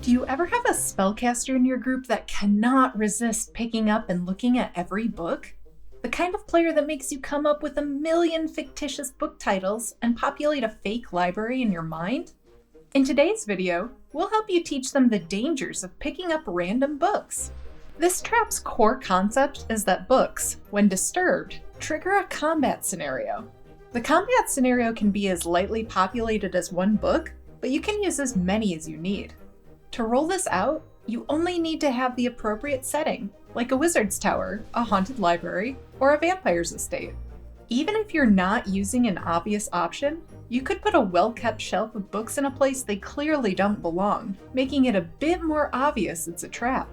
Do you ever have a spellcaster in your group that cannot resist picking up and looking at every book? The kind of player that makes you come up with a million fictitious book titles and populate a fake library in your mind? In today's video, we'll help you teach them the dangers of picking up random books. This trap's core concept is that books, when disturbed, trigger a combat scenario. The combat scenario can be as lightly populated as one book, but you can use as many as you need. To roll this out, you only need to have the appropriate setting, like a wizard's tower, a haunted library, or a vampire's estate. Even if you're not using an obvious option, you could put a well-kept shelf of books in a place they clearly don't belong, making it a bit more obvious it's a trap.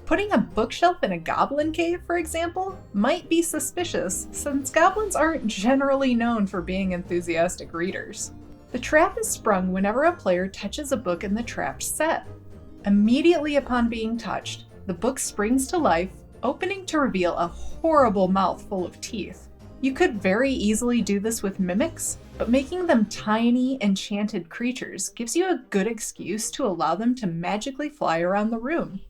Putting a bookshelf in a goblin cave, for example, might be suspicious, since goblins aren't generally known for being enthusiastic readers. The trap is sprung whenever a player touches a book in the trapped set. Immediately upon being touched, the book springs to life, opening to reveal a horrible mouth full of teeth. You could very easily do this with mimics, but making them tiny, enchanted creatures gives you a good excuse to allow them to magically fly around the room.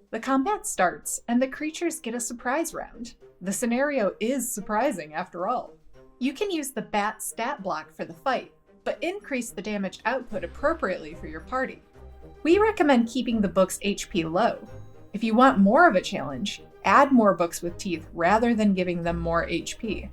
The combat starts, and the creatures get a surprise round. The scenario is surprising after all. You can use the bat stat block for the fight, but increase the damage output appropriately for your party. We recommend keeping the book's HP low. If you want more of a challenge, add more books with teeth rather than giving them more HP.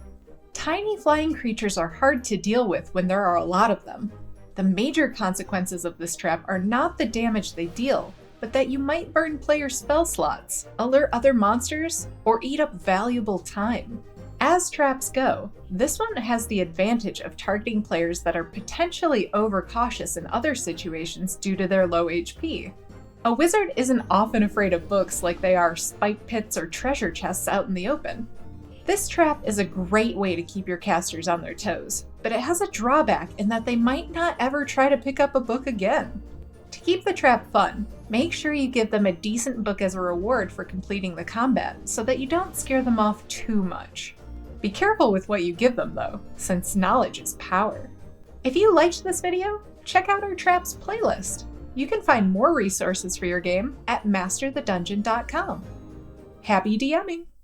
Tiny flying creatures are hard to deal with when there are a lot of them. The major consequences of this trap are not the damage they deal, but that you might burn player spell slots, alert other monsters, or eat up valuable time. As traps go, this one has the advantage of targeting players that are potentially overcautious in other situations due to their low HP. A wizard isn't often afraid of books like they are spike pits or treasure chests out in the open. This trap is a great way to keep your casters on their toes, but it has a drawback in that they might not ever try to pick up a book again. To keep the trap fun, make sure you give them a decent book as a reward for completing the combat so that you don't scare them off too much. Be careful with what you give them though, since knowledge is power. If you liked this video, check out our traps playlist. You can find more resources for your game at masterthedungeon.com. Happy DMing!